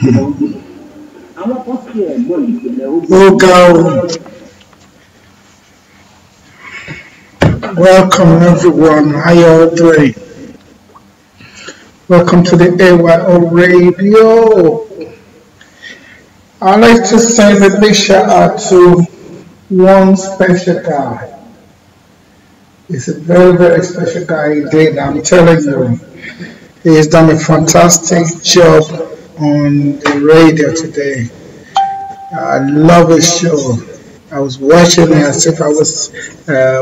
Oh God, welcome everyone. How you all doing? Welcome to the AYO Radio. I'd like to send a big shout out to one special guy. He's a very, very special guy indeed. I'm telling you, he has done a fantastic job on the radio today. I love his show. I was watching it as if I was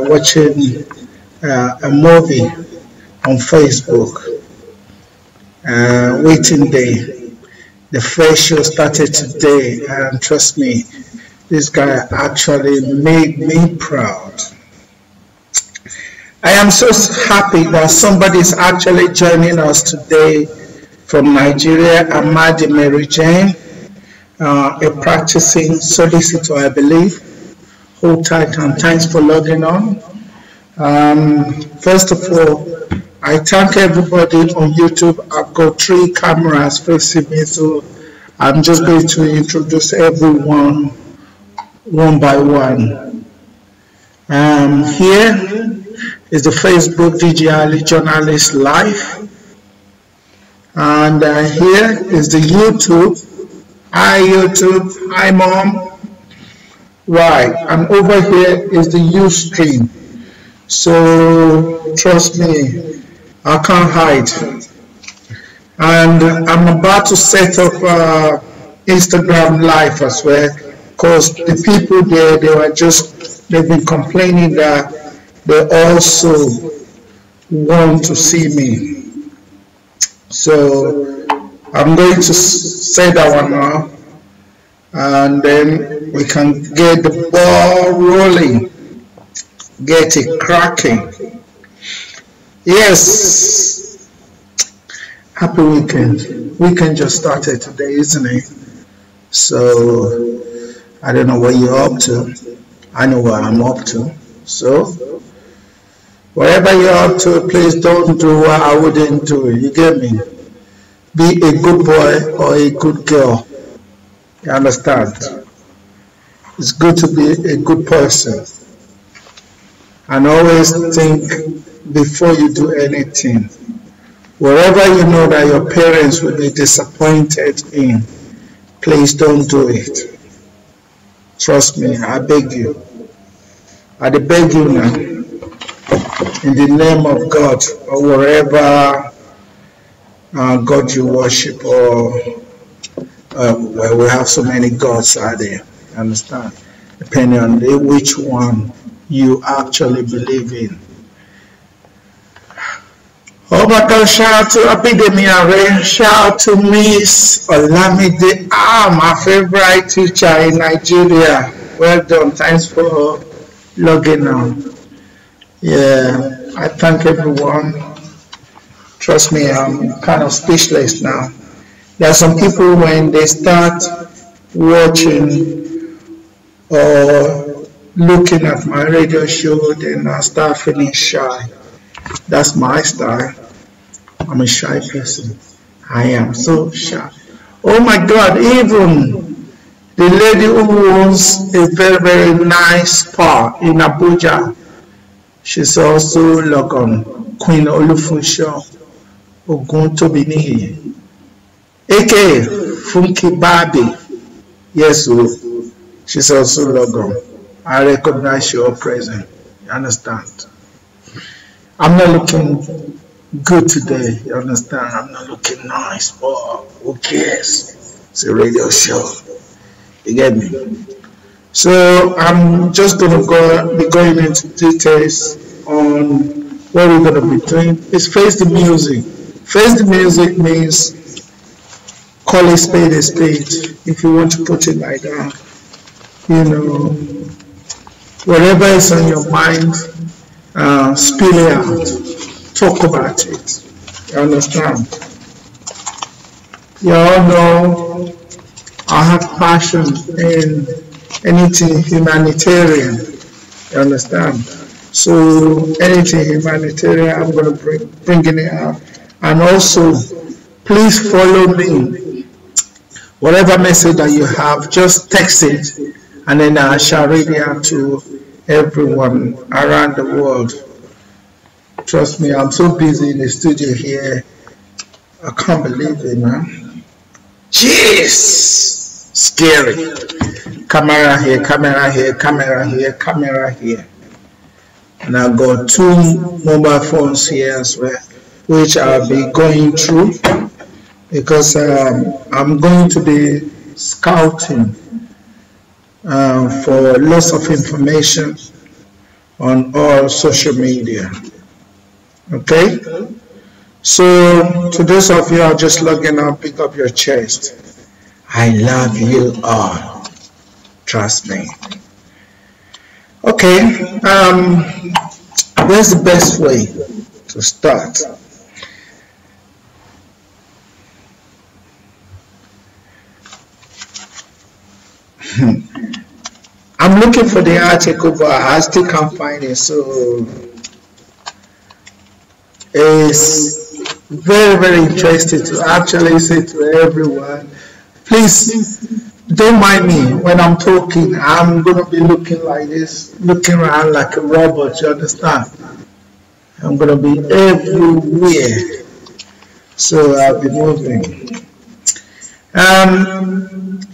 watching a movie on Facebook. Waiting Day. The first show started today, and trust me, this guy actually made me proud. I am so happy that somebody is actually joining us today from Nigeria, Amadi Mary Jane, a practicing solicitor, I believe. Hold tight and thanks for logging on. First of all, I thank everybody on YouTube. I've got 3 cameras facing me, so I'm just going to introduce everyone one by one. Here is the Facebook DJ Ali Journalist Live, and here is the YouTube. Hi YouTube, hi Mom. Right, and over here is the Ustream. So trust me, I can't hide. And I'm about to set up Instagram Live as well, because the people there, they've been complaining that they also want to see me. So I'm going to say that one now, and then we can get the ball rolling, get it cracking. Yes, happy weekend. Weekend just started today, isn't it? So I don't know what you're up to. I know what I'm up to. So whatever you're up to, please don't do what I wouldn't do. You get me? Be a good boy or a good girl. You understand? It's good to be a good person. And always think before you do anything. Wherever you know that your parents will be disappointed in, please don't do it. Trust me, I beg you. I beg you now, in the name of God, or wherever God you worship, or well, we have so many gods out there, understand? Depending on which one you actually believe in. Oh my God, shout out to Abidemi, shout out to Miss Olamide, my favorite teacher in Nigeria. Well done, thanks for logging on. Yeah, I thank everyone. Trust me, I'm kind of speechless now. There are some people, when they start watching or looking at my radio show, then I start feeling shy. That's my style. I'm a shy person. I am so shy. Oh my God, even the lady who owns a very, very nice spa in Abuja, she's also logged on. Queen Olufunsho Oguntobiniyi, aka Funky Barbie. Yes, she's also logged on. I recognize your presence. You understand? I'm not looking good today. You understand? I'm not looking nice, but who cares? It's a radio show. You get me? So I'm just gonna be going into details on what we're gonna be doing. It's face the music. Face the music means call a spade, if you want to put it like that. You know, whatever is on your mind, spill it out. Talk about it. You understand? You all know I have passion in anything humanitarian. You understand? So anything humanitarian, I'm going to bring it out. And also, please follow me Whatever message that you have, just text it, and then I shall read it out to everyone around the world. Trust me, I'm so busy in the studio here. I can't believe it, man. Jeez! Scary. Camera here, camera here, camera here, camera here. And I've got 2 mobile phones here as well, which I'll be going through because I'm going to be scouting for lots of information on all social media. Okay? So to those of you who are just logging on, pick up your chest. I love you all. Trust me. Okay, where's the best way to start? I'm looking for the article, but I still can't find it. So it's very, very interesting to actually say to everyone, please don't mind me when I'm talking. I'm going to be looking like this, looking around like a robot, you understand? I'm going to be everywhere. So I'll be moving.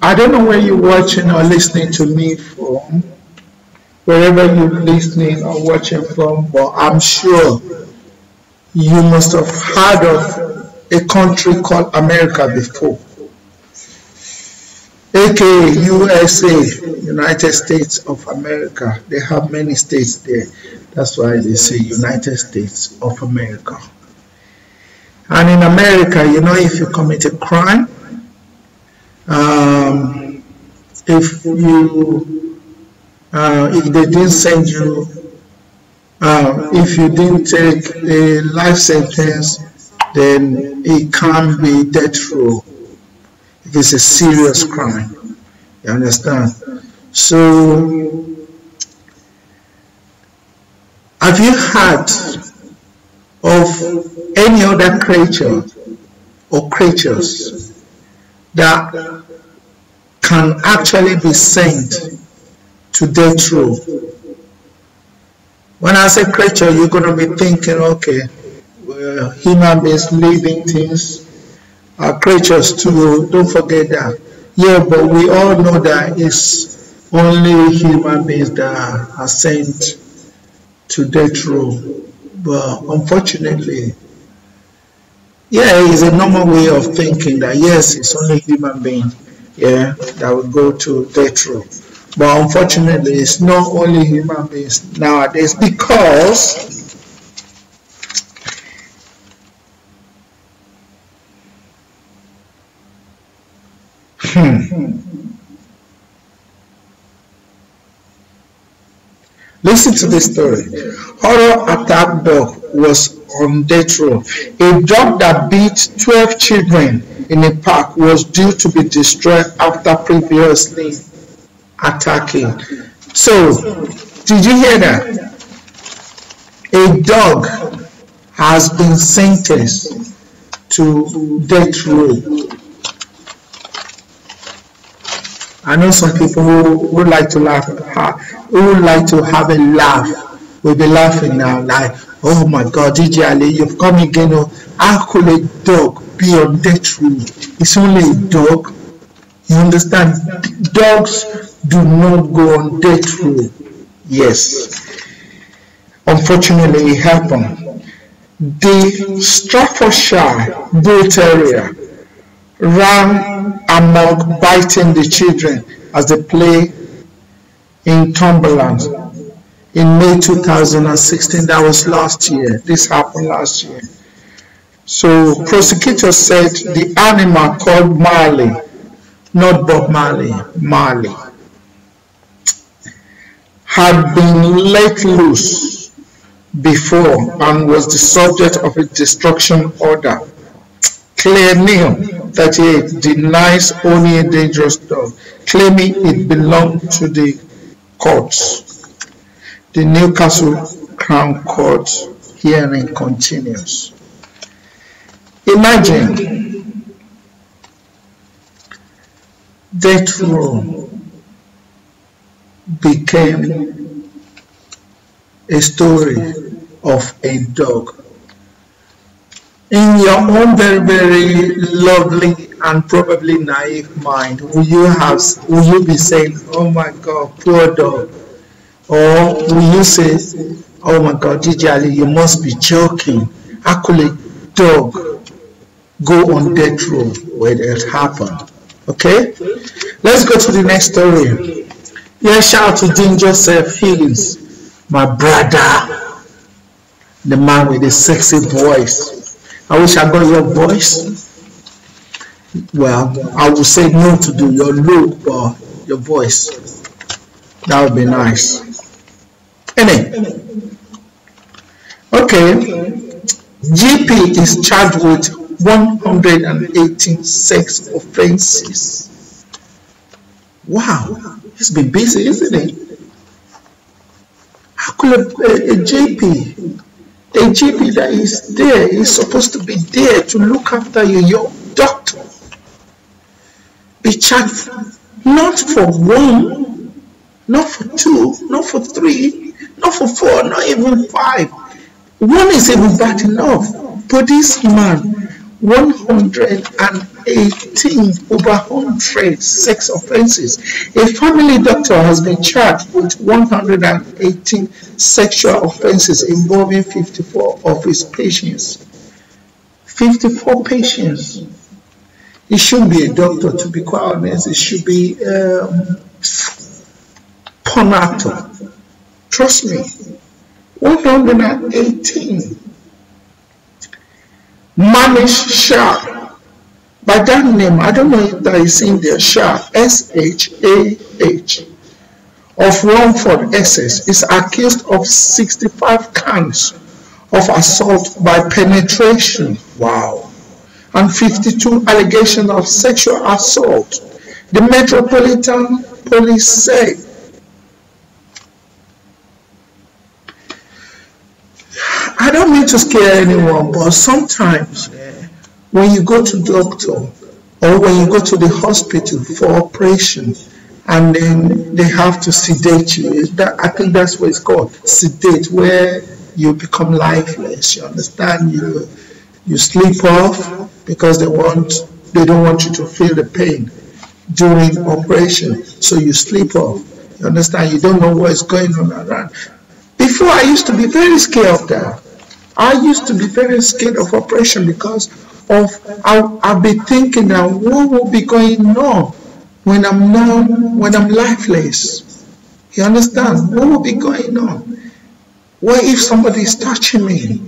I don't know where you're watching or listening to me from, wherever you're listening or watching from, but I'm sure you must have heard of a country called America before, aka USA, United States of America. They have many states there. That's why they say United States of America. And in America, you know, if you commit a crime, if they didn't send you, if you didn't take a life sentence, then it can be death row. If it's a serious crime, you understand? So, have you heard of any other creature or creatures that can actually be sent to death row? When I say creature, you're going to be thinking, okay, well, human beings, living things are creatures too. Don't forget that. Yeah, but we all know that it's only human beings that are sent to death row. But unfortunately, yeah, it's a normal way of thinking that yes, it's only human beings, yeah, that will go to death row. But unfortunately, it's not only human beings nowadays, because listen to this story. Horror attack dog was on death row. A dog that beat 12 children in a park was due to be destroyed after previously attacking. So, did you hear that? A dog has been sentenced to death row. I know some people who would like to laugh, who would like to have a laugh, will be laughing now, like, oh my God, DJ Ali, you've come again. How could a dog be on death row? It's only a dog. You understand? Dogs do not go on death row. Yes. Unfortunately, it happened. The Staffordshire Bull Terrier ran amok, biting the children as they play in Cumberland in May 2016. That was last year. This happened last year. So prosecutors said the animal, called Marley, not Bob Marley, Marley, had been let loose before and was the subject of a destruction order. Claire Neal, 38, denies owning a dangerous dog, claiming it belonged to the courts. The Newcastle Crown Court hearing continues. Imagine Death row became a story of a dog. In your own very, very lovely and probably naive mind, will you be saying, "Oh my God, poor dog," or will you say, "Oh my God, DJ Ali, you must be joking. How could a dog go on death row when it happened?" Okay, let's go to the next story. Yeah, shout out to Dean Joseph Higgins, my brother, the man with the sexy voice. I wish I got your voice. Well, I would say no to do your look, but your voice. That would be nice. Anyway, okay. GP is charged with 118 sex offenses. Wow, he's been busy, isn't he? How could a GP that is there is supposed to be there to look after you, your doctor, be charged not for one, not for two, not for three, not for four, not even five. One is even bad enough. But this man, 118 over 100 sex offenses. A family doctor has been charged with 118 sexual offenses involving 54 of his patients. 54 patients. He shouldn't be a doctor, to be quite honest. He should be porn actor. Trust me. 118. Manish Shah. By that name, I don't know if that is in there, Shah, S-H-A-H, of Romford, Essex, is accused of 65 counts of assault by penetration. Wow. And 52 allegations of sexual assault. The Metropolitan Police said. I don't mean to scare anyone, but sometimes when you go to doctor or when you go to the hospital for operation and then they have to sedate you, I think that's what it's called, sedate, where you become lifeless. You understand? You sleep off because they don't want you to feel the pain during operation, so you sleep off. You understand? You don't know what is going on around. Before, I used to be very scared of that. I used to be very scared of operation because I'll be thinking now, what will be going on when I'm lifeless? You understand? What will be going on? What if somebody is touching me?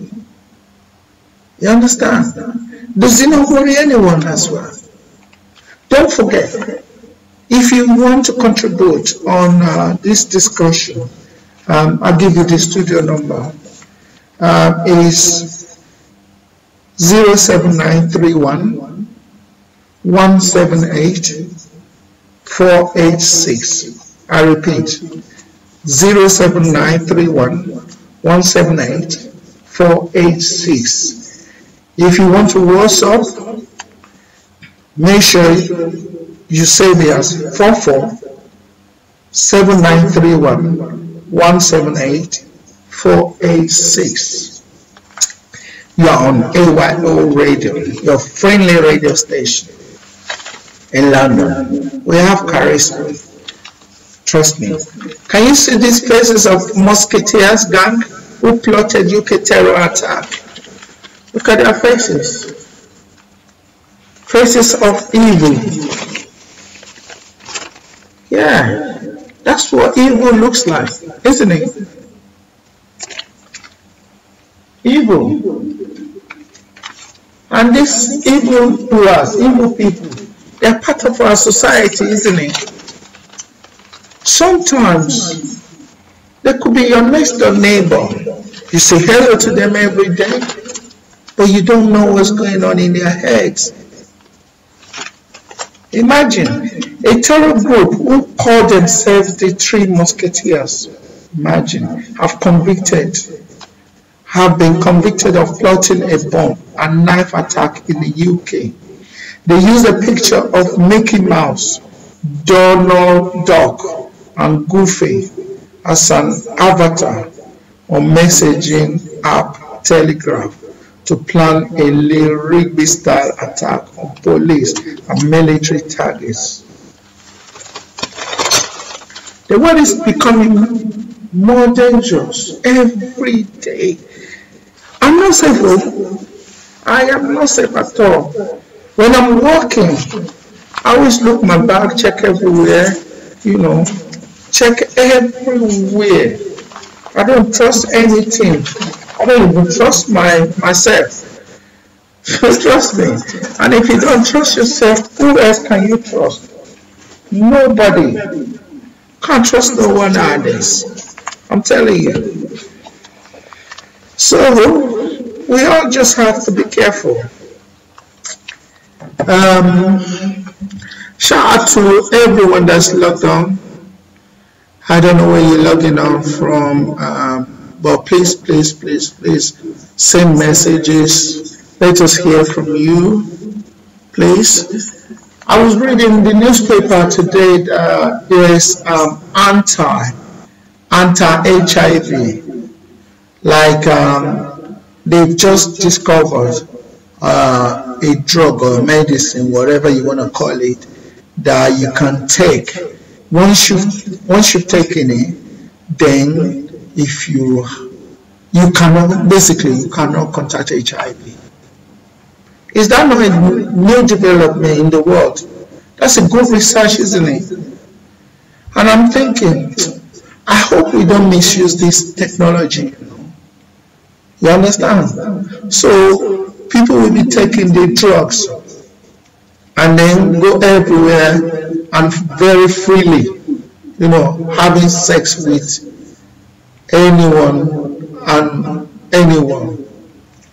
You understand? Does it not worry anyone as well? Don't forget, if you want to contribute on this discussion, I'll give you the studio number. Is 07931 178 486. I repeat, 07931 178 486. If you want to WhatsApp, make sure you save me as 7931 178 486. You are on AYO Radio, your friendly radio station in London. We have charisma. Trust me. Can you see these faces of Musketeers gang who plotted UK terror attack? Look at their faces. Faces of evil. Yeah, that's what evil looks like, isn't it? Evil. And these evil doers, evil people, they're part of our society, isn't it? Sometimes they could be your next door neighbor. You say hello to them every day, but you don't know what's going on in their heads. Imagine a terror group who call themselves the Three Musketeers. Imagine, have been convicted of plotting a bomb and knife attack in the UK. They use a picture of Mickey Mouse Donald Duck and Goofy as an avatar on messaging app Telegram to plan a Lee Rigby-style attack on police and military targets. The world is becoming more dangerous every day. I'm not safe. I am not safe at all. When I'm walking, I always look my bag, check everywhere, check everywhere. I don't trust anything. I don't even trust myself. Trust me. And if you don't trust yourself, who else can you trust? Nobody. Can't trust no one nowadays. I'm telling you. So we all just have to be careful. Shout out to everyone that's logged on. I don't know where you're logging on from, but please send messages. Let us hear from you, please. I was reading the newspaper today. There is anti-HIV, like they've just discovered a drug or medicine, whatever you want to call it, that you can take. Once you've taken it, then if you cannot contact HIV. Is that not a new development in the world? That's a good research, isn't it? And I'm thinking, I hope we don't misuse this technology. You understand? So people will be taking the drugs and then go everywhere and very freely, having sex with anyone and anyone.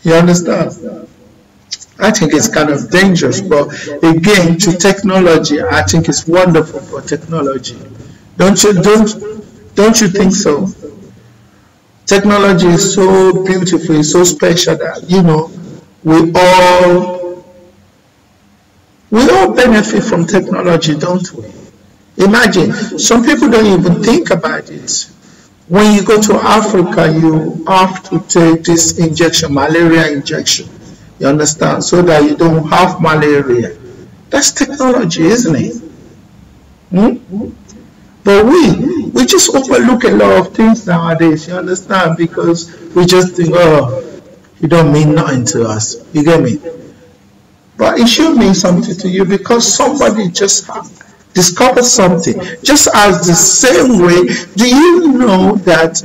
You understand? I think it's kind of dangerous, but again, to technology, I think it's wonderful for technology. Don't you think so? Technology is so beautiful, it's so special that we all benefit from technology, don't we? Imagine, some people don't even think about it. When you go to Africa, you have to take this injection, malaria injection. You understand? So that you don't have malaria. That's technology, isn't it? But we just overlook a lot of things nowadays, you understand? Because we just think, oh, it don't mean nothing to us. You get me? But it should mean something to you because somebody just discovered something. Just as the same way, do you know that,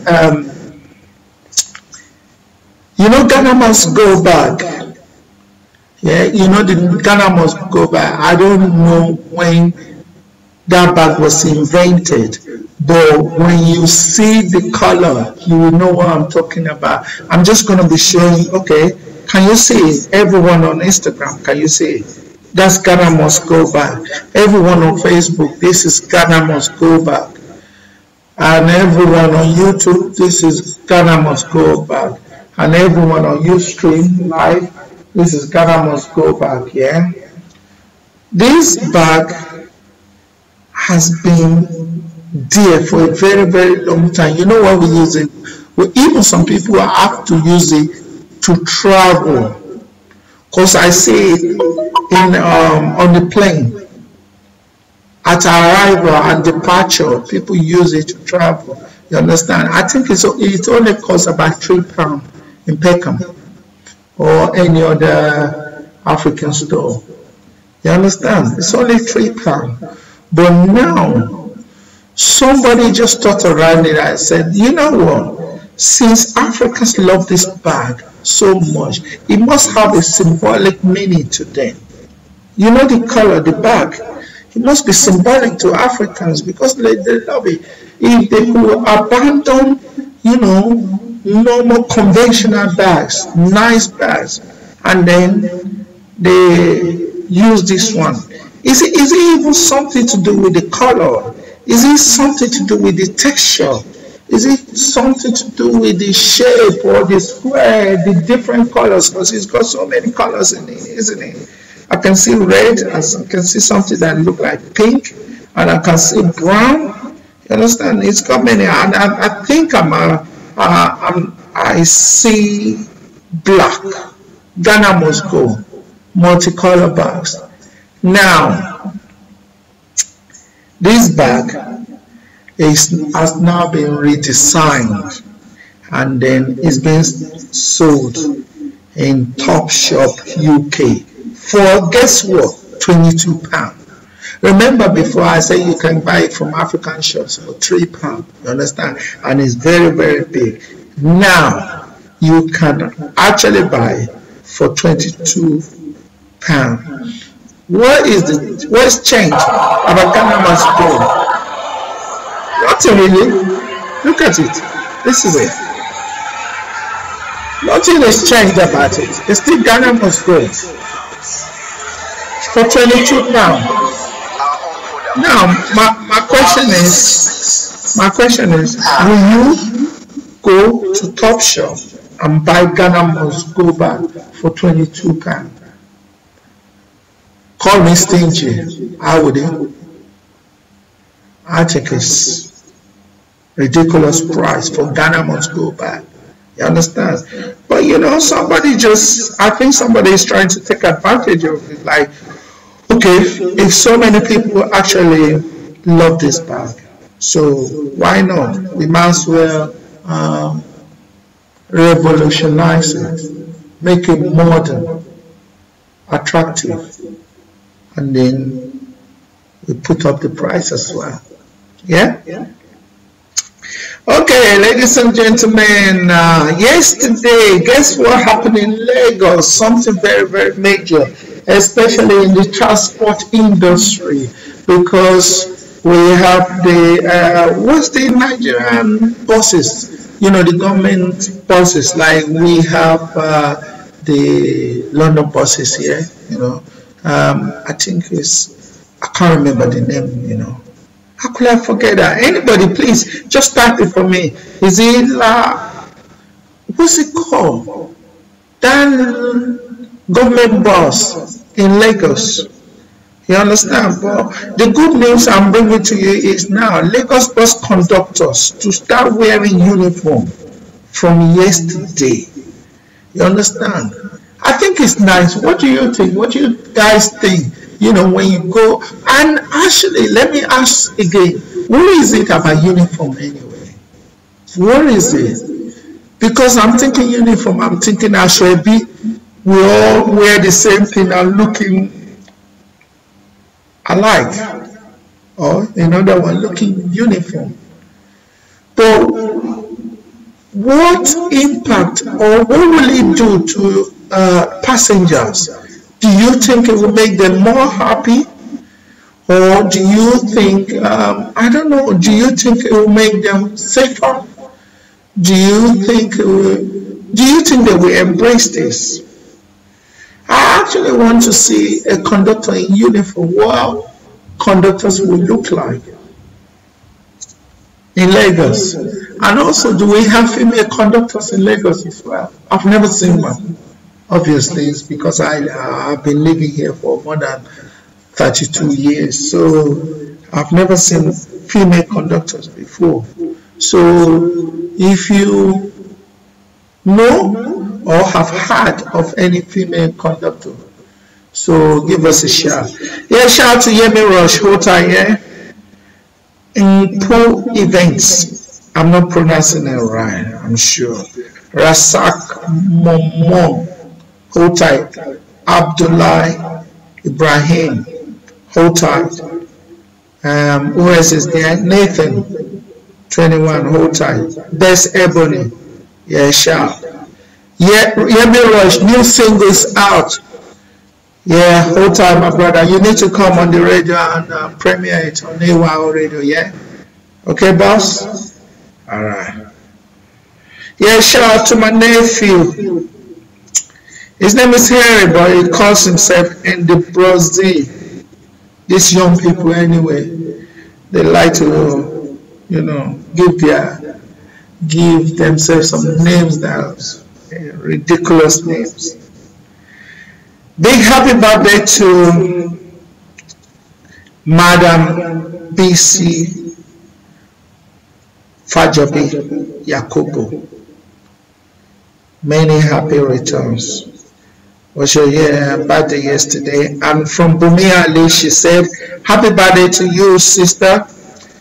Ghana must go back? Yeah, the Ghana must go back. I don't know when that bag was invented, but when you see the color, you will know what I'm talking about. I'm just going to be showing, okay, can you see it? Everyone on Instagram, can you see it? That's Ghana must go back. Everyone on Facebook, this is Ghana must go back. And everyone on YouTube, this is Ghana must go back. And everyone on Ustream Live, this is Ghana must go back, yeah? This bag has been there for a very, very long time. You know why we use it? Even some people have to use it to travel. Because I see it on the plane. At arrival and departure, people use it to travel. You understand? I think it only costs about £3 in Peckham or any other African store. You understand? It's only £3. But now, somebody just thought around it and said, you know what? Since Africans love this bag so much, it must have a symbolic meaning to them. You know the color, the bag, it must be symbolic to Africans because they love it. If they could abandon, normal conventional bags, nice bags, and then they use this one. Is it even something to do with the color? Is it something to do with the texture? Is it something to do with the shape or the square, the different colors? Because it's got so many colors in it, isn't it? I can see red, I can see something that look like pink, and I can see brown. You understand? It's got many, and I think I see black. Ghana must go. Multicolor bags. Now, this bag has now been redesigned, and then it's been sold in Topshop UK for, guess what, £22. Remember before I said you can buy it from African shops for £3, you understand? And it's very, very big. Now you can actually buy it for £22. What's changed about Ghana must go? Nothing really. Look at it. This is it. Nothing has changed about it. It's still Ghana must go for £22. Now, my question is, will you go to Topshop and buy Ghana must go bag for £22? Call me stingy. How would you? I think it's ridiculous price for Ghana must go bag. You understand? But you know, I think somebody is trying to take advantage of it. Like, okay, if so many people actually love this bag, so why not? We might as well revolutionize it, make it modern, attractive, and then we put up the price as well. Yeah? Okay, ladies and gentlemen, yesterday, guess what happened in Lagos? Something very, very major, especially in the transport industry, because we have what's the Nigerian buses? You know, the government buses, like we have the London buses here, you know. I think I can't remember the name, you know. How could I forget that? Anybody, please, just type it for me. Is it, what's it called? That government bus in Lagos. You understand? But the good news I'm bringing to you is now Lagos bus conductors to start wearing uniform from yesterday. You understand? I think it's nice. What do you think? What do you guys think? You know, when you go, and actually, let me ask again, what is it about uniform anyway? What is it? Because I'm thinking uniform, I'm thinking Ashwebi, we all wear the same thing and looking alike. Or another one looking uniform. But what impact or what will it do to passengers? Do you think it will make them more happy? Or do you think, I don't know, do you think it will make them safer? Do you think they will embrace this? I actually want to see a conductor in uniform. What conductors will look like in Lagos. And also, do we have female conductors in Lagos as well? I've never seen one. Obviously, it's because I've been living here for more than 32 years, so I've never seen female conductors before. So if you know or have heard of any female conductor, so give us a shout. Yeah, shout out to Yemi Rush Hota, yeah? In Pro Events, I'm not pronouncing it right, I'm sure. Rasak Momon Hota, Abdullah Ibrahim Hota, who else is there? Nathan 21 Hota, Best Ebony, yeah, shout. Yeah, Yemi Rush, new single is out. Yeah, whole time, my brother. You need to come on the radio and premiere it on AWOW radio, yeah? Okay, boss? Alright. Yeah, shout out to my nephew. His name is Harry, but he calls himself Andy Brozzi. These young people, anyway, they like to, you know, give themselves some names that ridiculous names. Big happy birthday to Madam BC Fajabi Yakubu. Many happy returns. Was your birthday yesterday? And from Bumi Ali, she said, happy birthday to you, sister.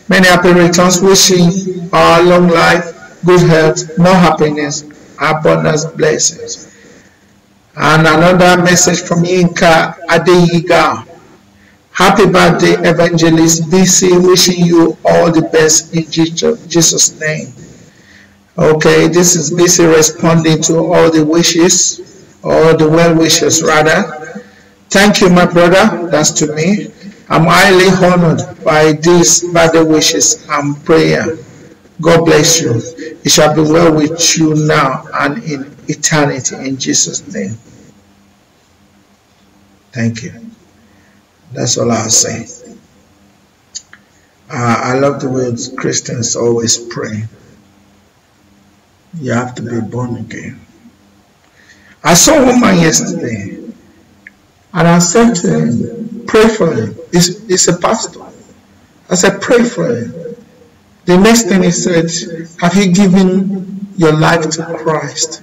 Many happy returns, wishing our long life, good health, more happiness, abundance, blessings. And another message from Yinka Adeyiga. Happy birthday, Evangelist BC, wishing you all the best in Jesus' name. Okay, this is BC responding to all the wishes, or the well wishes rather. Thank you, my brother, that's to me. I'm highly honored by these birthday wishes and prayer. God bless you. It shall be well with you now and in eternity, in Jesus' name. Thank you. That's all I'll say. I love the way Christians always pray. You have to be born again. I saw a woman yesterday, and I said to him, pray for him. He's a pastor. I said, pray for him. The next thing he said, have you given your life to Christ?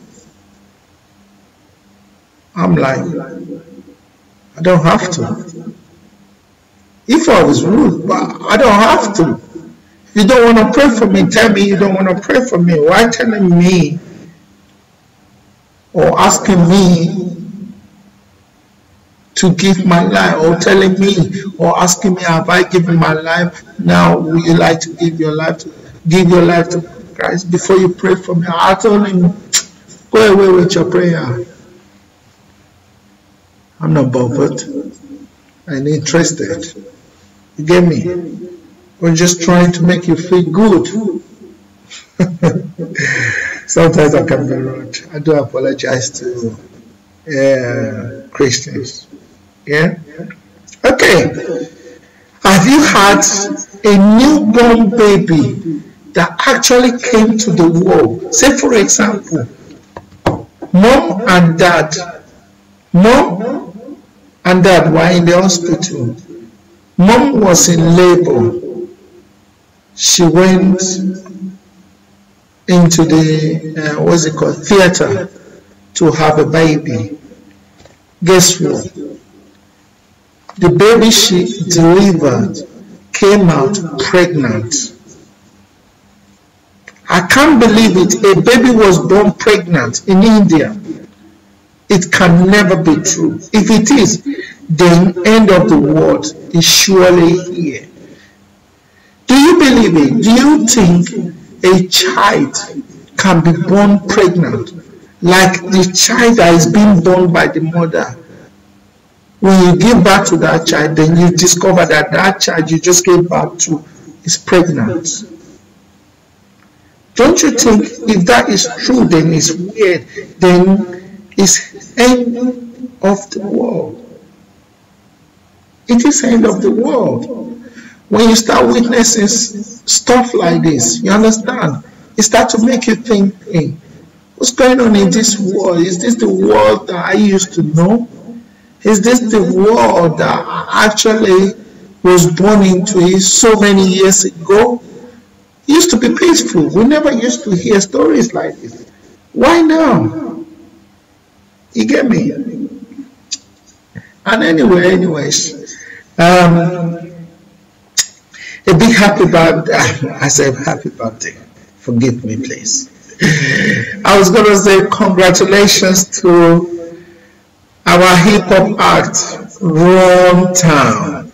I'm like, I don't have to. If I was rude, but I don't have to. If you don't want to pray for me, tell me you don't want to pray for me. Why telling me or asking me to give my life, or telling me or asking me, have I given my life? Now would you like to give your life to Christ before you pray for me? I told him, go away with your prayer. I'm not bothered. I'm interested. You get me? We're just trying to make you feel good. Sometimes I can be rude. I do apologize to Christians. Yeah? Okay. Have you had a newborn baby that actually came to the world? Say, for example, mom and dad were in the hospital. Mom was in labor. She went into the theater to have a baby. Guess what? The baby she delivered came out pregnant. I can't believe it. A baby was born pregnant in India. It can never be true. If it is, the end of the world is surely here. Do you believe it? Do you think a child can be born pregnant, like the child that is being born by the mother? When you give birth to that child, then you discover that that child you just gave birth to is pregnant. Don't you think if that is true, then it's weird, then it's end of the world. It is end of the world. When you start witnessing stuff like this, you understand? It starts to make you think, hey, what's going on in this world? Is this the world that I used to know? Is this the world that I actually was born into it so many years ago? It used to be peaceful. We never used to hear stories like this. Why now? You get me? And anyways, a big happy birthday. I said happy birthday. Forgive me, please. I was going to say congratulations to our hip-hop act, Runtown.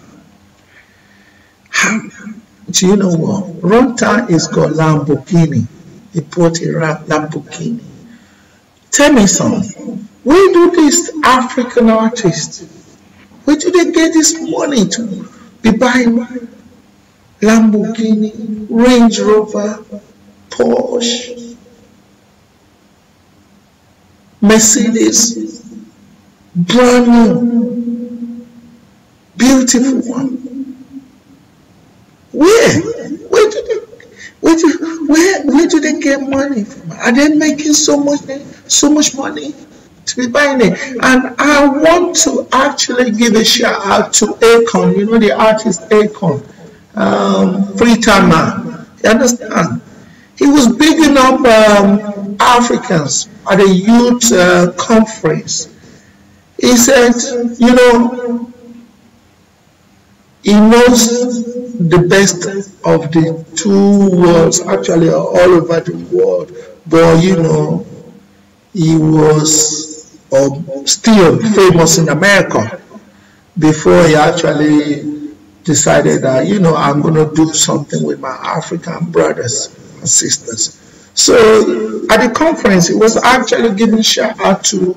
Do you know what? Runtown is got Lamborghini. He bought a Lamborghini. Tell me something. Where do these African artists, where do they get this money to be buying Lamborghini, Range Rover, Porsche, Mercedes, brand new, beautiful one? Where do they get money from? Are they making so much money to be buying it? And I want to actually give a shout out to Akon. You know the artist Akon. free timer. You understand? He was bigging up Africans at a youth conference. He said, you know, he knows the best of the two worlds, actually all over the world, but you know, he was still famous in America before he actually decided that, you know, I'm going to do something with my African brothers and sisters. So at the conference, he was actually giving shout out to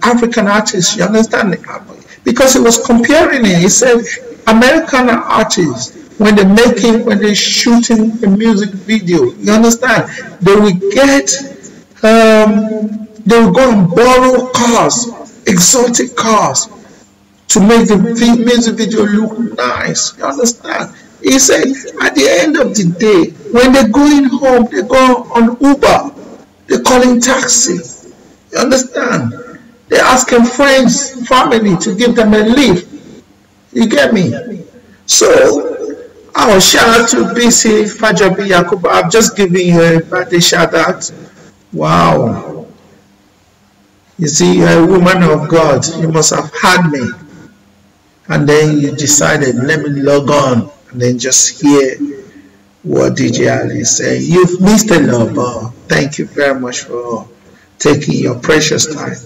African artists, you understand? Because he was comparing it. He said American artists, when they're shooting a music video, you understand, they will get they will go and borrow cars, exotic cars, to make the music video look nice. You understand? He said at the end of the day, when they're going home, they go on Uber, they're calling taxi. You understand? They're asking friends, family to give them a lift. You get me? So, I'll shout out to BC Fajabi Yakuba. I'm just giving you a birthday shout out. Wow. You see, you're a woman of God. You must have had me. And then you decided, let me log on and then just hear what DJ Ali is saying. You've missed a lot, but thank you very much for taking your precious time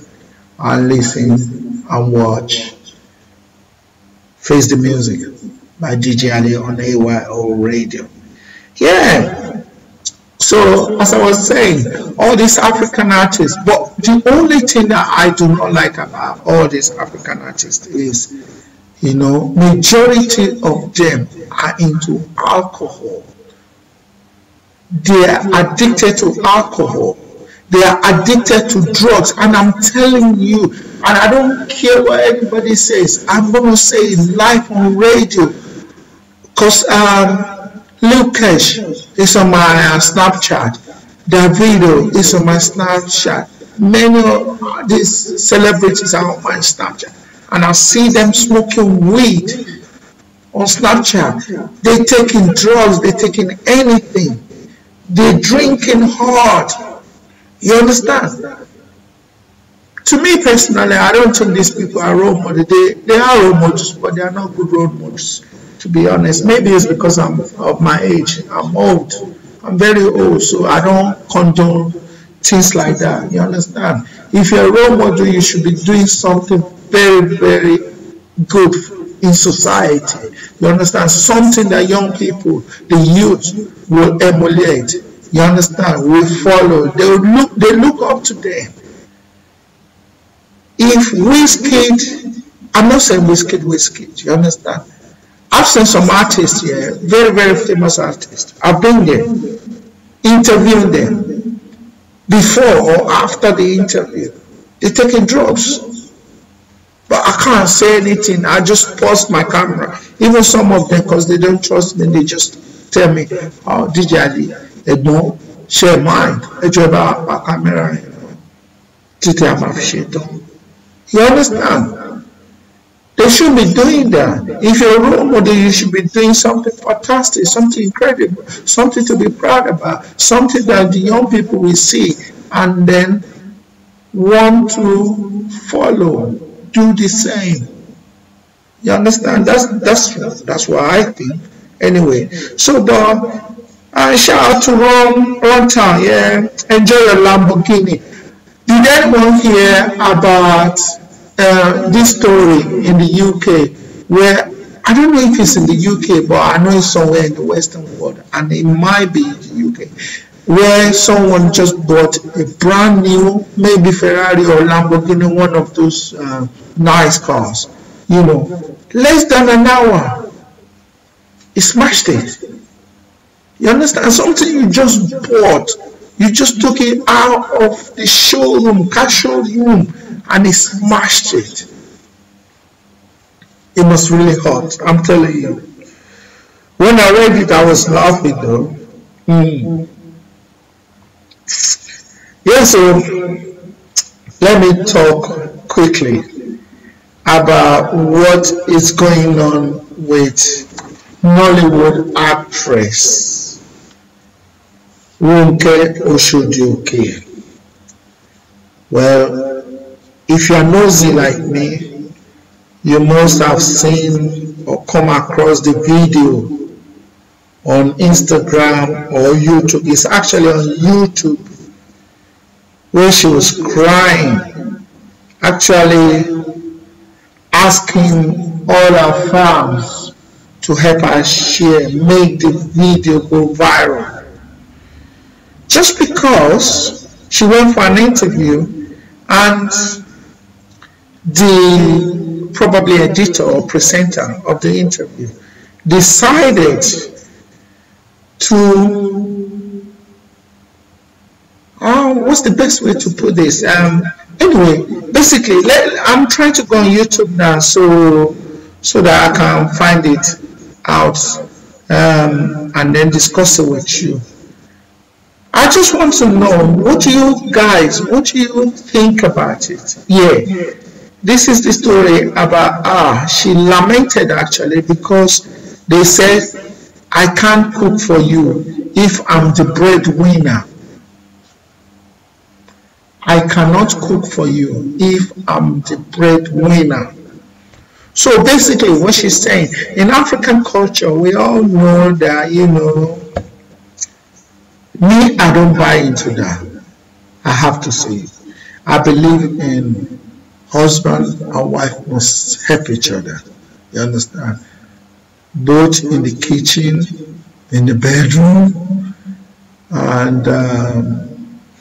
and listen and watch Face the Music by DJ Ali on AYO Radio. Yeah. So, as I was saying, all these African artists, but the only thing that I do not like about all these African artists is, you know, majority of them are into alcohol. They are addicted to alcohol. They are addicted to drugs. And I'm telling you, and I don't care what anybody says, I'm going to say it live on radio. Because Lil Kesh is on my Snapchat. Davido is on my Snapchat. Many of these celebrities are on my Snapchat. And I see them smoking weed on Snapchat. They're taking drugs. They're taking anything. They're drinking hard. You understand? To me personally, I don't think these people are role models. They are role models, but they are not good role models, to be honest. Maybe it's because I'm of my age. I'm old. I'm very old, so I don't condone things like that. You understand? If you're a role model, you should be doing something very, very good in society. You understand? Something that young people, the youth, will emulate. You understand? Will follow. They look up to them. If Wizkid, I'm not saying Wizkid, you understand? I've seen some artists here, very, very famous artists. I've been there, interviewing them. Before or after the interview, they're taking drugs. But I can't say anything. I just pause my camera. Even some of them, because they don't trust me, they just tell me, oh, DJ Ali, they don't share mine. They just about my camera, you understand? They should be doing that. If you're a role model, you should be doing something fantastic, something incredible, something to be proud about, something that the young people will see and then want to follow, do the same. You understand? That's what I think. Anyway, so shout out to Ron Town. Yeah, enjoy your Lamborghini. Did anyone hear about this story in the UK, where I don't know if it's in the UK, but I know it's somewhere in the Western world, and it might be in the UK, where someone just bought a brand new, maybe Ferrari or Lamborghini, one of those nice cars, you know, less than an hour, he smashed it. You understand? Something you just bought, you just took it out of the showroom, car showroom, and he smashed it. It was really hot, I'm telling you. When I read it, I was laughing though. Yeah, so let me talk quickly about what is going on with Nollywood actress Ronke Oshodi-Oke. Well, if you are nosy like me, you must have seen or come across the video on Instagram or YouTube. It's actually on YouTube, where she was crying, actually asking all her fans to help her share, make the video go viral. Just because she went for an interview and the probably editor or presenter of the interview decided to, what's the best way to put this? Anyway, basically, I'm trying to go on YouTube now so that I can find it out and then discuss it with you. I just want to know, what do you think about it? Yeah, this is the story about her. She lamented actually because they said, I can't cook for you if I'm the breadwinner. I cannot cook for you if I'm the breadwinner. So basically what she's saying, in African culture, we all know that, me, I don't buy into that. I have to say, I believe in husband and wife must help each other. You understand? Both in the kitchen, in the bedroom, and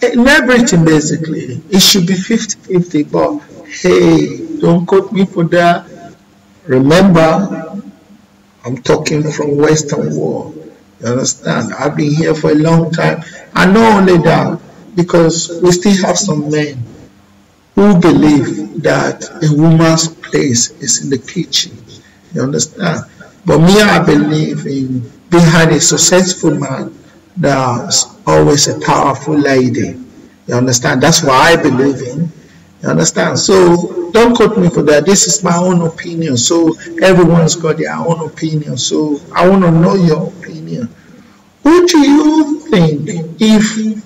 in everything basically. It should be 50-50, but hey, don't quote me for that. Remember, I'm talking from Western world. You understand? I've been here for a long time. And not only that, because we still have some men who believe that a woman's place is in the kitchen. You understand? But me, I believe in behind a successful man, there's always a powerful lady. You understand? That's what I believe in. You understand? So don't quote me for that. This is my own opinion. So everyone's got their own opinion. So I want to know your opinion. Who do you think, if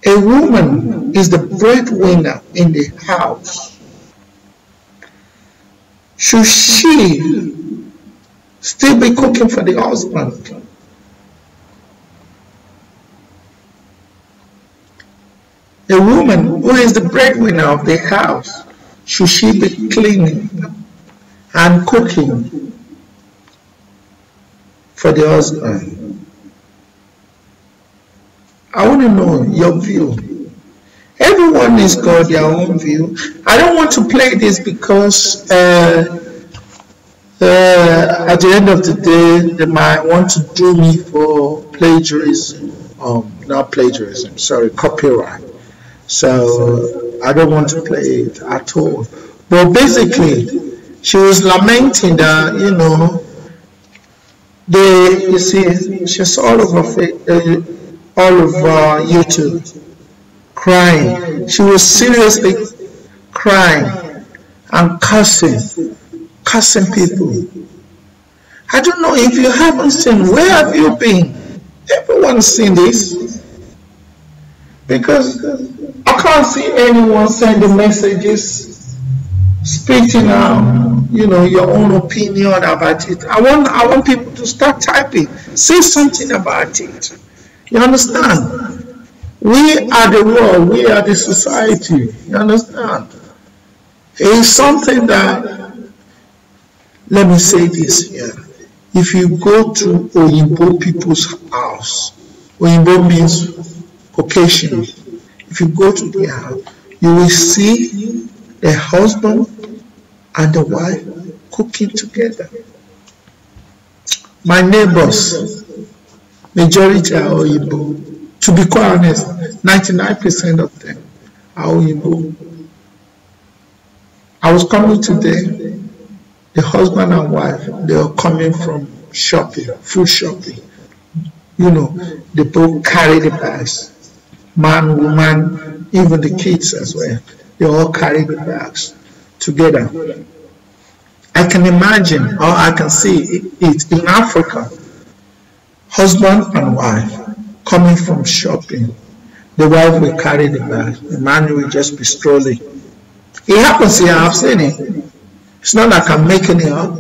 a woman is the breadwinner in the house, should she still be cooking for the husband? A woman who is the breadwinner of the house, should she be cleaning and cooking for the husband? I want to know your view. Everyone has got their own view. I don't want to play this because at the end of the day, they might want to do me for plagiarism. Not plagiarism, sorry, copyright. So I don't want to play it at all. But basically, she was lamenting that, you see, she's all over YouTube crying. She was seriously crying and cursing people. I don't know if you haven't seen, where have you been? Everyone's seen this. Because I can't see anyone sending messages, speaking out, your own opinion about it. I want people to start typing, say something about it. You understand? We are the world, we are the society. You understand? It's something that, let me say this here. If you go to Oyinbo people's house, Oyinbo means Caucasian. If you go to their house, you will see the husband and the wife cooking together. My neighbors, majority are Oyinbo. To be quite honest, 99% of them are Oyinbo. I was coming today, the husband and wife, they were coming from shopping, food shopping. They both carry the bags. Man, woman, even the kids as well. They all carry the bags together. I can imagine, or I can see it in Africa. Husband and wife coming from shopping. The wife will carry the bag. The man will just be strolling. It happens here. I've seen it. It's not like I'm making it up.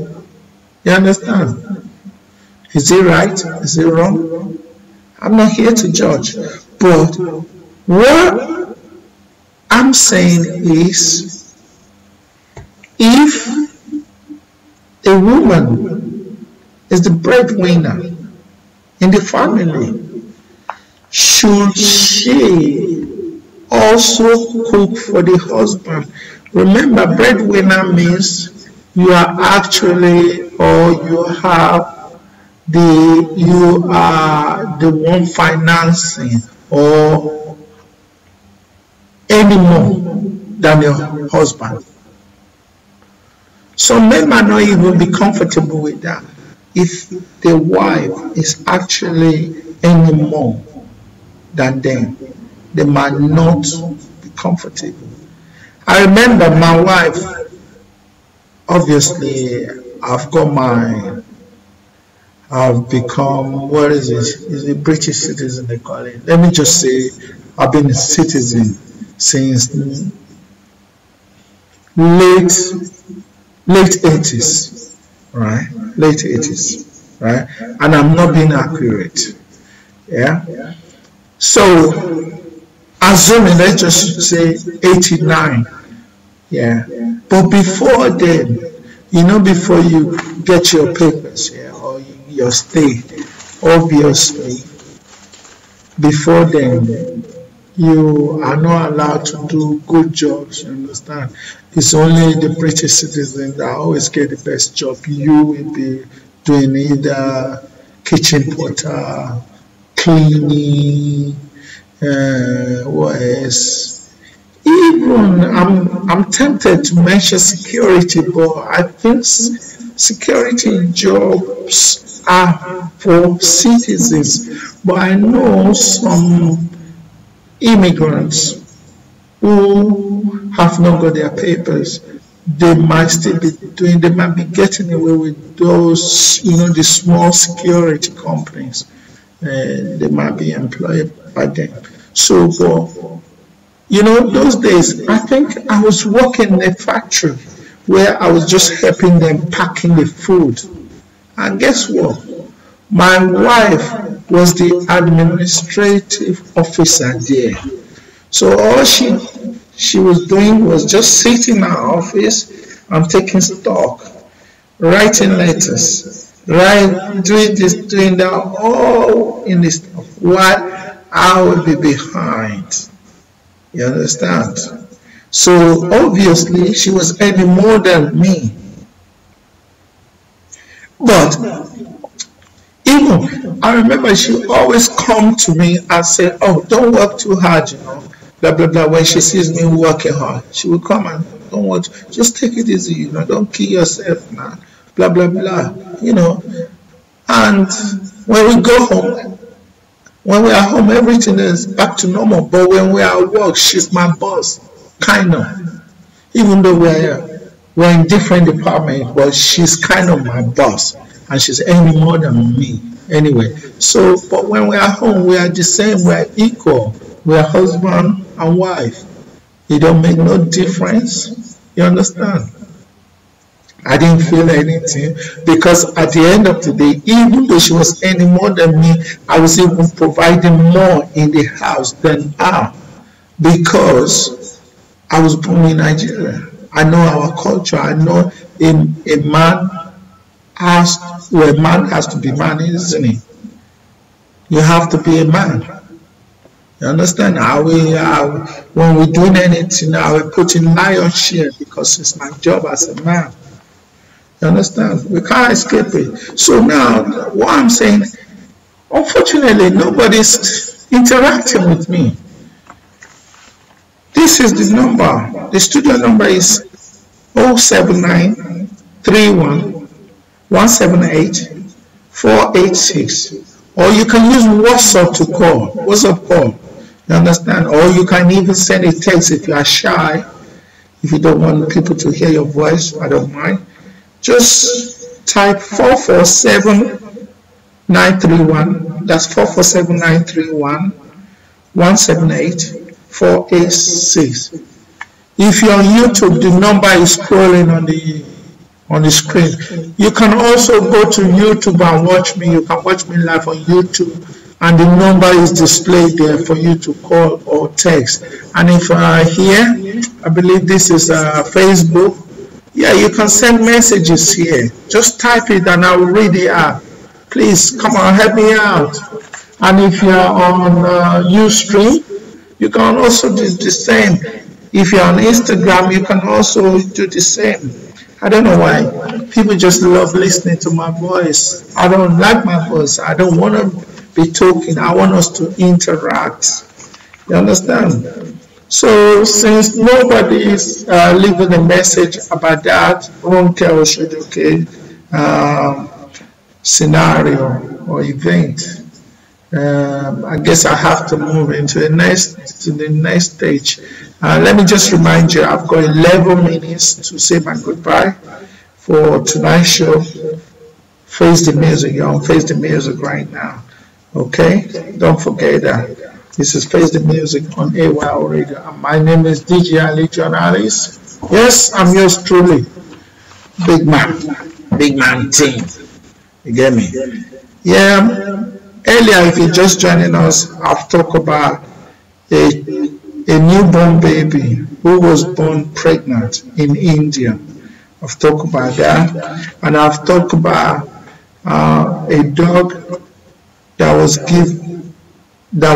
You understand? Is it right? Is it wrong? I'm not here to judge. But what I'm saying is, if a woman is the breadwinner in the family, should she also cook for the husband? Remember, breadwinner means you are actually, or you are the one financing or any more than your husband. Some men might not even be comfortable with that if the wife is actually any more than them. They might not be comfortable. I remember my wife, obviously, I've become, what is it? Is a British citizen, they call it. Let me just say, I've been a citizen since late 80s, right? Late 80s, right? And I'm not being accurate, yeah? So, assuming, let's just say 89, yeah? But before then, before you get your papers, yeah, or your stay, obviously, before then, you are not allowed to do good jobs, you understand? It's only the British citizens that always get the best job. You will be doing either kitchen porter, cleaning, what else? Even I'm tempted to mention security, but I think security jobs are for citizens. But I know some immigrants who have not got their papers, they might be getting away with those, the small security companies. They might be employed by them. So, those days, I think I was working in a factory where I was just helping them packing the food. And guess what? My wife was the administrative officer there. So all she was doing was just sitting in our office and taking stock, writing letters, doing this, doing that, all in this stuff, while I would be behind. You understand? So obviously she was earning more than me. But even I remember she always come to me and say, "Oh, don't work too hard, blah blah blah." When she sees me working hard, she will come and, "Don't work, just take it easy, don't kill yourself now, blah blah blah," And when we go home, when we are home, everything is back to normal. But when we are at work, she's my boss, kind of. Even though we're in different departments, but she's kind of my boss, and she's earning more than me anyway. So, but when we are home, we are the same. We are equal. We are husband and wife. It don't make no difference. You understand? I didn't feel anything, because at the end of the day, even though she was earning more than me, I was even providing more in the house than her, because I was born in Nigeria. I know our culture. I know a man has to be man, isn't he? You have to be a man. You understand? When we're doing anything, I will put in lion's share, because it's my job as a man. You understand? We can't escape it. So now, what I'm saying, unfortunately, nobody's interacting with me. This is the number. The studio number is 079 31 178 486. Or you can use WhatsApp to call. WhatsApp call. You understand? Or you can even send a text if you are shy. If you don't want people to hear your voice, I don't mind. Just type 447931. That's 447931 178-486. If you're on YouTube, the number is scrolling on the screen. You can also go to YouTube and watch me. You can watch me live on YouTube, and the number is displayed there for you to call or text. And if here, I believe this is Facebook. Yeah, you can send messages here. Just type it and I will read it out. Please come on, help me out. And if you're on Ustream, you can also do the same. If you're on Instagram, you can also do the same. I don't know why. People just love listening to my voice. I don't like my voice. I don't want to be talking. I want us to interact. You understand? So since nobody is leaving a message about that Ronke Oshoduke scenario or event, I guess I have to move into the next stage. Let me just remind you, I've got 11 minutes to say my goodbye for tonight's show. Face the Music. You're on Face the Music right now. Okay? Don't forget that. This is Face the Music on AYL Radio. And my name is DJ Ali Journalist. Yes, I'm yours truly. Big man team. You get me? Yeah. Earlier, if you're just joining us, I've talked about a newborn baby who was born pregnant in India. I've talked about that. And I've talked about a dog that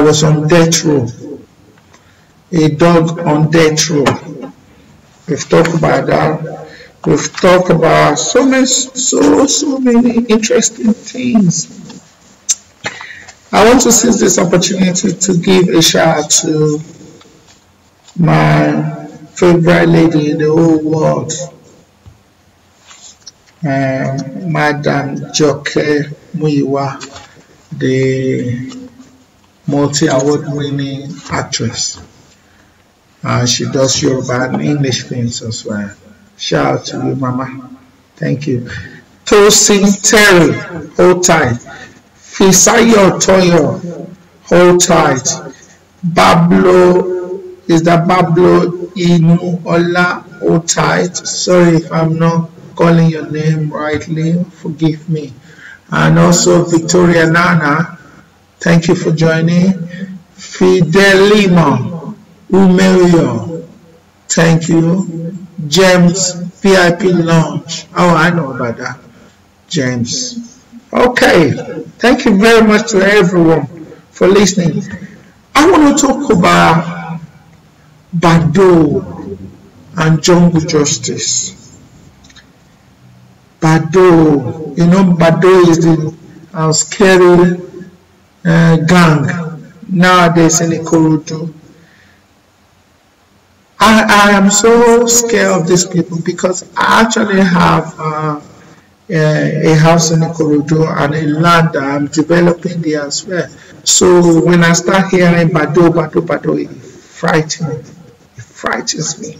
was on death row. A dog on death row. We've talked about that. We've talked about so many interesting things. I want to seize this opportunity to give a shout out to my favorite lady in the whole world, Madam Joke Muyiwa, the multi-award-winning actress. She does Yoruba and English films as well. Shout out to you, Mama. Thank you. Tosin Terry, hold tight. Fisayo Toyo, hold tight. Bablo Inuola, hold tight. Sorry if I'm not calling your name rightly, forgive me. And also Victoria Nana, thank you for joining. Fidelima Umerio, thank you. James VIP Lounge, oh, I know about that. James. Okay, thank you very much to everyone for listening. I want to talk about Bado and Jungle Justice. Bado, you know, Bado is the scary gang nowadays in Ikorodu. I am so scared of these people because I actually have a house in Ikorodu and a land that I'm developing there as well. So when I start hearing Bado, it frightens me.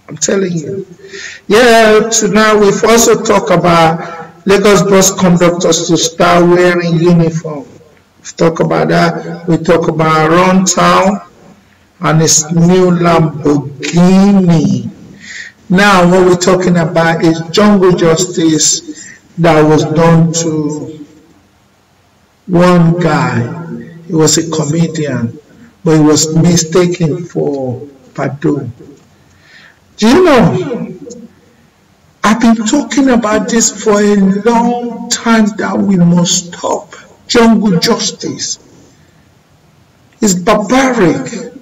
I'm telling you. Yeah, tonight we've also talked about Lagos bus conductors to start wearing uniform. We've talked about that. We talk about Runtown and his new Lamborghini. Now what we're talking about is Jungle Justice that was done to one guy. He was a comedian, but he was mistaken for Bado. Do you know, I've been talking about this for a long time that we must stop Jungle Justice. It's barbaric.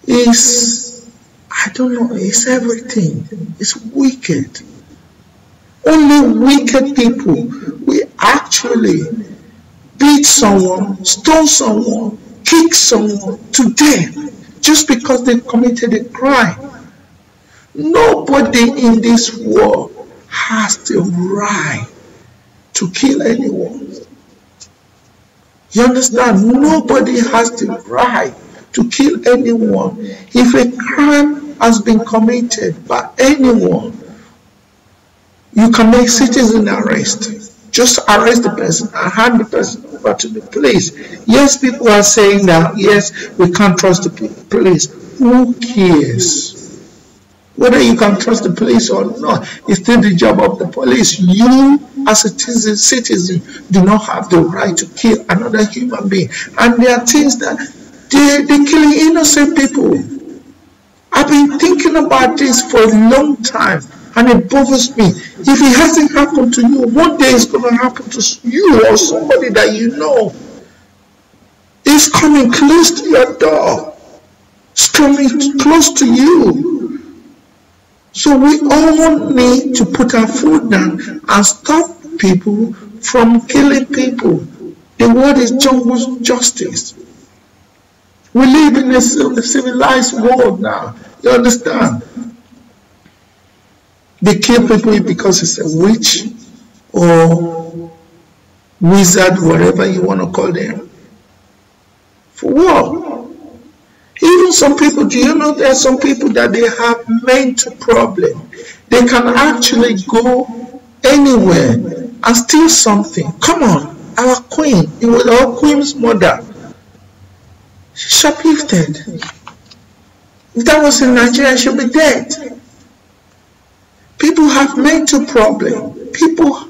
I don't know, it's everything. It's wicked. Only wicked people will actually beat someone, stone someone, kick someone to death just because they committed a crime. Nobody in this world has the right to kill anyone. You understand? Nobody has the right to kill anyone. If a crime has been committed by anyone, You can make citizen arrest. Just arrest the person and hand the person over to the police. Yes, people are saying that, yes, we can't trust the police. Who cares? Whether you can trust the police or not, it's still the job of the police. You, as a citizen, do not have the right to kill another human being. And there are things that they're killing innocent people. I've been thinking about this for a long time, and it bothers me. If it hasn't happened to you, one day it's going to happen to you or somebody that you know. It's coming close to your door. It's coming close to you. So we all need to put our foot down and stop people from killing people. The word is jungle justice. We live in a civilized world now. You understand? They kill people because it's a witch or wizard, whatever you want to call them. For what? Even some people, do you know there are some people that they have mental problem? They can actually go anywhere and steal something. Come on, our queen, it was our queen's mother. She shoplifted. If that was in Nigeria, she'll be dead. People have mental problem. People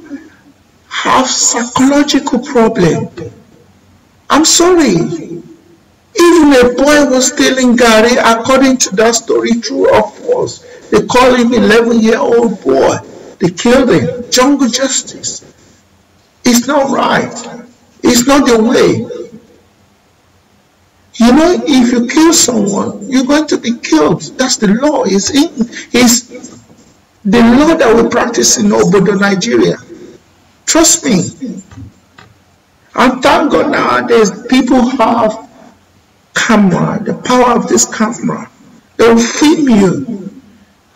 have psychological problem. I'm sorry. Even a boy was stealing Gary, according to that story, true or false. They call him 11-year-old boy. They killed him. Jungle justice. It's not right. It's not the way. You know, if you kill someone, you're going to be killed. That's the law. It's the law that we practice in Obodo, Nigeria. Trust me. And thank God nowadays people have camera, the power of this camera. They will film you.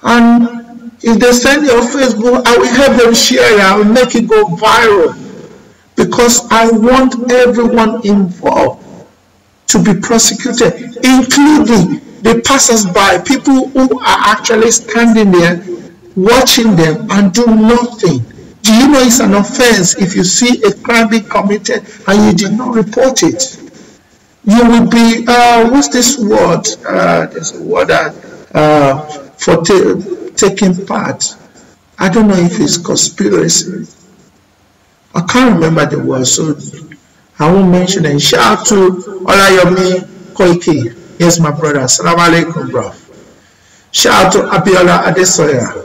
And if they send it on Facebook, I will help them share it. I will make it go viral. Because I want everyone involved to be prosecuted, including the passers-by, people who are actually standing there watching them and do nothing. Do you know it's an offense if you see a crime being committed and you did not report it? You will be, what's this word? There's a word for taking part. I don't know if it's conspiracy. I can't remember the word, so I won't mention it. Shout out to Olayomi Koiki. Yes, my brother. Assalamu alaikum, bro. Shout out to Abiola Adesoya.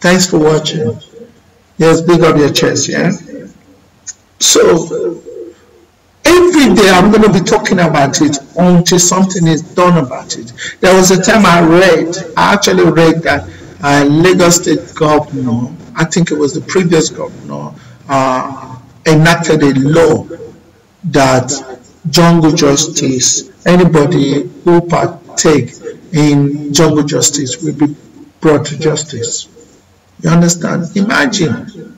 Thanks for watching. Yes, big up your chest, yeah? So, every day I'm going to be talking about it until something is done about it. There was a time I actually read that Lagos State Governor, I think it was the previous governor, enacted a law that jungle justice, anybody who partake in jungle justice will be brought to justice. You understand? Imagine.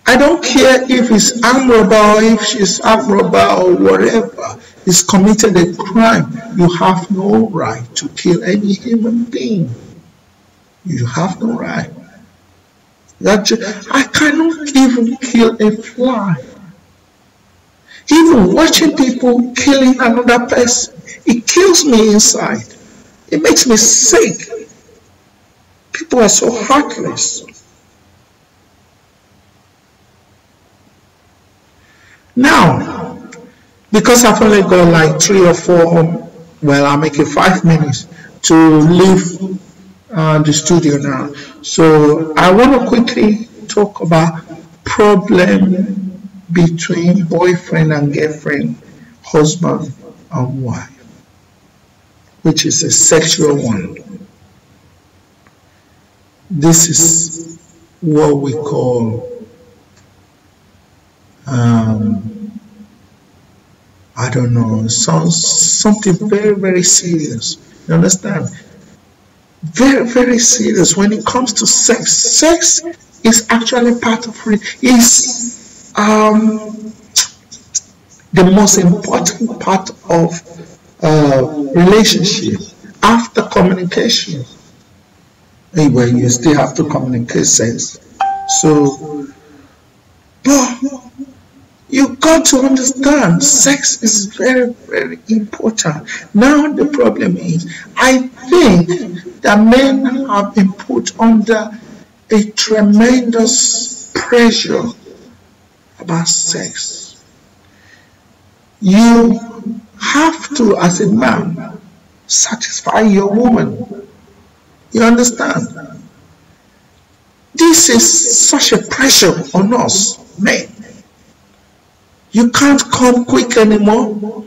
I don't care if it's armed robber or if she's armed robber or whatever. It's committed a crime. You have no right to kill any human being. You have no right. I cannot even kill a fly. Even watching people killing another person, it kills me inside. It makes me sick. People are so heartless. Now, because I've only got like 3 or 4, well, I'll make it 5 minutes to leave the studio now. So I want to quickly talk about problem between boyfriend and girlfriend, husband and wife, which is a sexual one. This is what we call I don't know, something very, very serious. You understand? Very, very serious. When it comes to sex, sex is actually part of it. Is the most important part of relationship after communication. Anyway, you still have to communicate sex. So, but you got to understand, sex is very, very important. Now the problem is, I think that men have been put under a tremendous pressure about sex. You have to, as a man, satisfy your woman. You understand? This is such a pressure on us, men. You can't come quick anymore.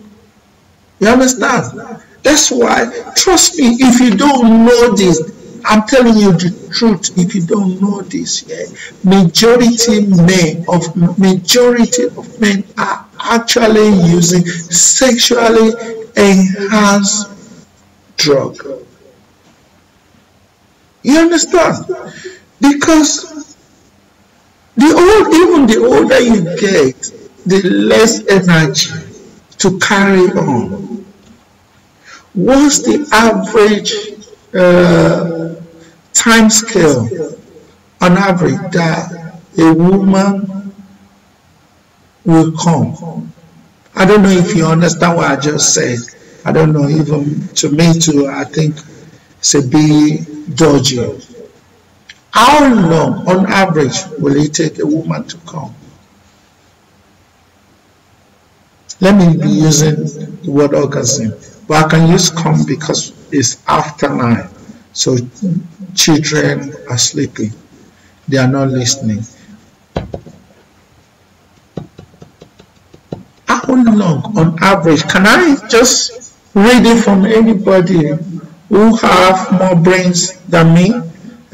You understand? That's why, trust me, if you don't know this, I'm telling you the truth, if you don't know this yet, majority of men are actually using sexually enhanced drug. You understand? Because even the older you get, the less energy to carry on. What's the average time scale on average that a woman will come? I don't know if you understand what I just said. I don't know, even to me too, I think it's a bit dodgy. How long on average will it take a woman to come? Let me be using the word orgasm, but I can use come because it's after 9. So children are sleeping. They are not listening. How long on average? Can I just read it from anybody who have more brains than me?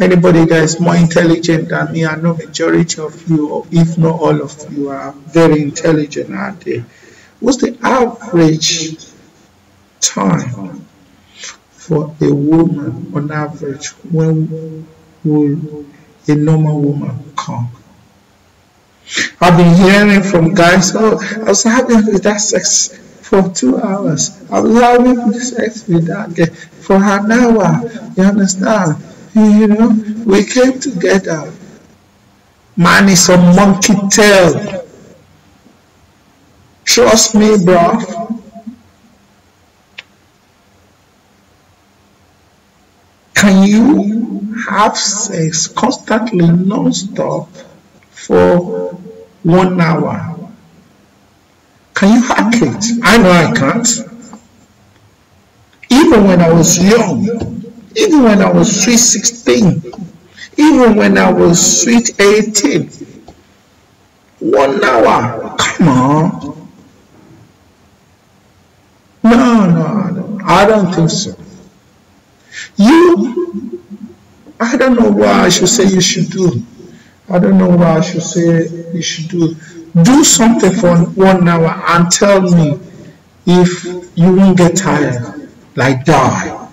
Anybody that is more intelligent than me? I know majority of you, or if not all of you, are very intelligent out there. What's the average time for a woman on average? When will a normal woman come? I've been hearing from guys, oh, I was having that sex for 2 hours. I was having sex with that girl for an hour. You understand? You know, we came together. Man is a monkey tail. Trust me, bro. Can you have sex constantly, non-stop, for 1 hour? Can you hack it? I know I can't. Even when I was young, even when I was sweet 16, even when I was sweet 18, 1 hour, come on. No, I don't think so. I don't know what I should say you should do. I don't know what I should say you should do. Do something for 1 hour and tell me if you won't get tired, like die.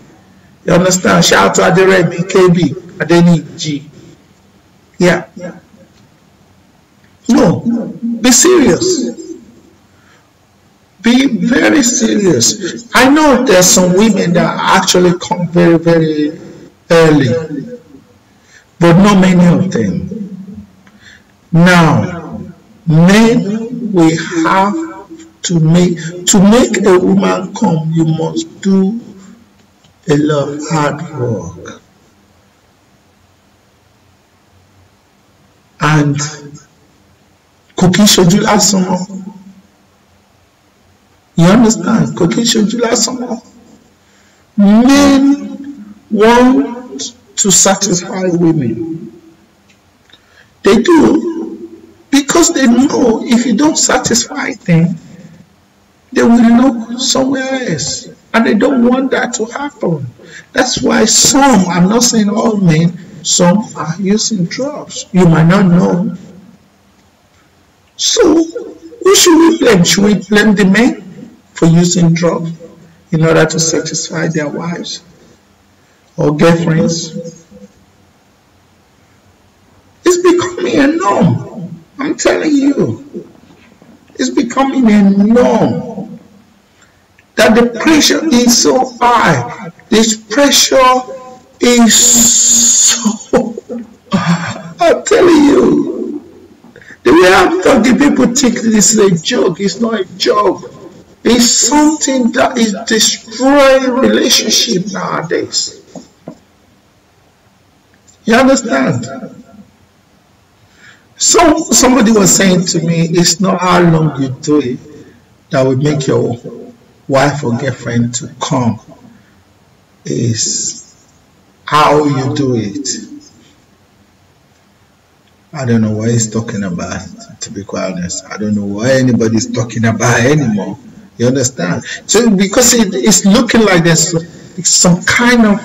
You understand? Shout out to Aderemi, KB, Adeni, G. Yeah. No, be serious. Be very serious. I know there's some women that actually come very, very early, but not many of them. Now, men, we have to make a woman come, you must do a lot of hard work. And cooking schedule as someone. You understand? Cooking schedule as someone. Men want to satisfy women. They do, because they know if you don't satisfy them, they will look somewhere else. And they don't want that to happen. That's why some, I'm not saying all men, some are using drugs. You might not know. So, who should we blame? Should we blame the men for using drugs in order to satisfy their wives or girlfriends? It's becoming a norm. I'm telling you. It's becoming a norm. That the pressure is so high. This pressure is so I'm telling you, the way I'm talking, people think this is a joke. It's not a joke. It's something that is destroying relationship nowadays. You understand? Somebody was saying to me, it's not how long you do it that will make your wife or girlfriend to come. It's how you do it. I don't know what he's talking about, to be quite honest. I don't know what anybody's talking about anymore. You understand? So because it's looking like there's some kind of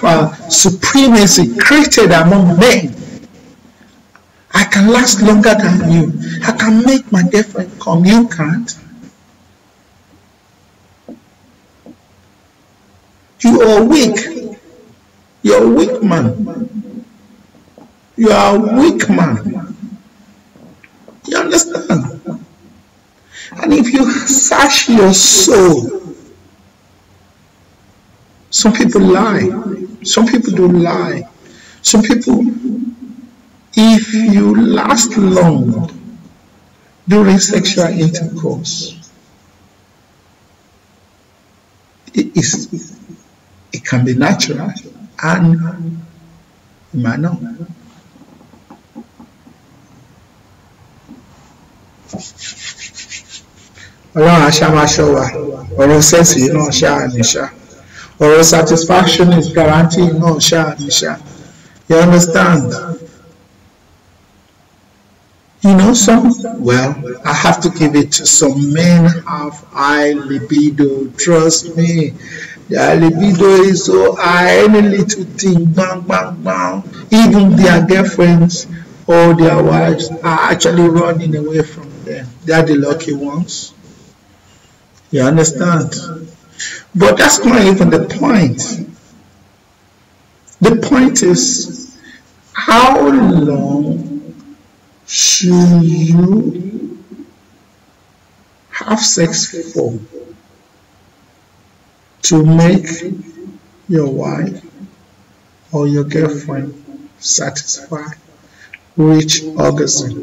supremacy created among men. I can last longer than you. I can make my girlfriend come. You can't. You are weak. You're a weak man. You are a weak man. You understand? And if you search your soul, some people lie. Some people don't lie. Some people, if you last long during sexual intercourse, it can be natural and it might not. Ọlọ́run aṣá máa ṣọ́ wa, ọ̀rọ̀ sẹ́ẹ̀sì náà ṣáà ní ṣá, ọ̀rọ̀ satisfaction is guaranteed náà ṣáà ní ṣá. You understand? You know some? Well, I have to give it to some men have high libido. Trust me, their libido is so high. Any little thing, bang, bang, bang. Even their girlfriends or their wives are actually running away from them. They are the lucky ones. You understand? But that's not even the point. The point is, how long should you have sex for to make your wife or your girlfriend satisfied, reach orgasm?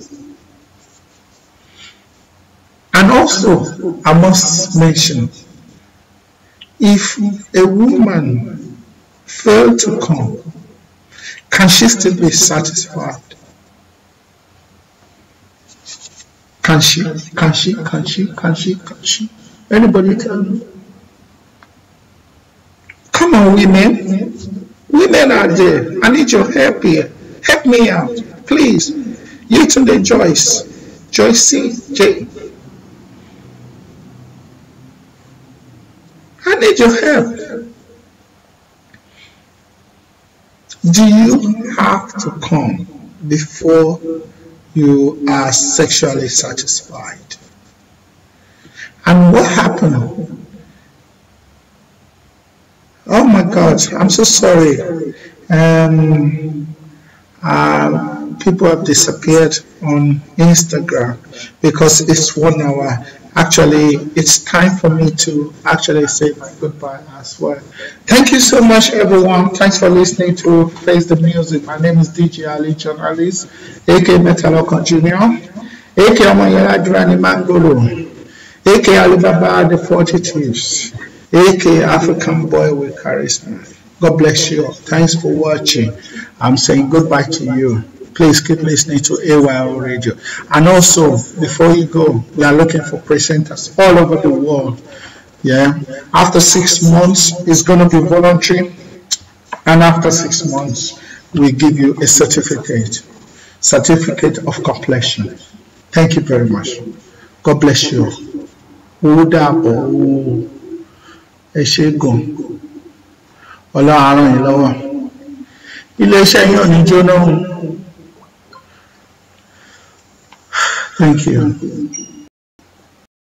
And also, I must mention, if a woman fails to come, can she still be satisfied? Can she? Can she? Can she? Can she? Can she? Anybody tell me? Come on, women. Women are there. I need your help here. Help me out, please. You to the Joyce. Joyce C. J. I need your help. Do you have to come before you are sexually satisfied? And what happened? Oh my God, I'm so sorry. People have disappeared on Instagram because it's 1 hour. Actually, it's time for me to actually say my goodbye as well. Thank you so much, everyone. Thanks for listening to Face the Music. My name is DJ Ali Journalist, aka Metalocon Jr., aka Omoyela Durani Mangolo, aka Alibaba the 40 Thieves, aka African Boy with Charisma. God bless you. Thanks for watching. I'm saying goodbye to you. Please keep listening to AYO Radio. And also, before you go, we are looking for presenters all over the world. Yeah. After 6 months, it's going to be voluntary. And after 6 months, we give you a certificate of completion. Thank you very much. God bless you. Thank you.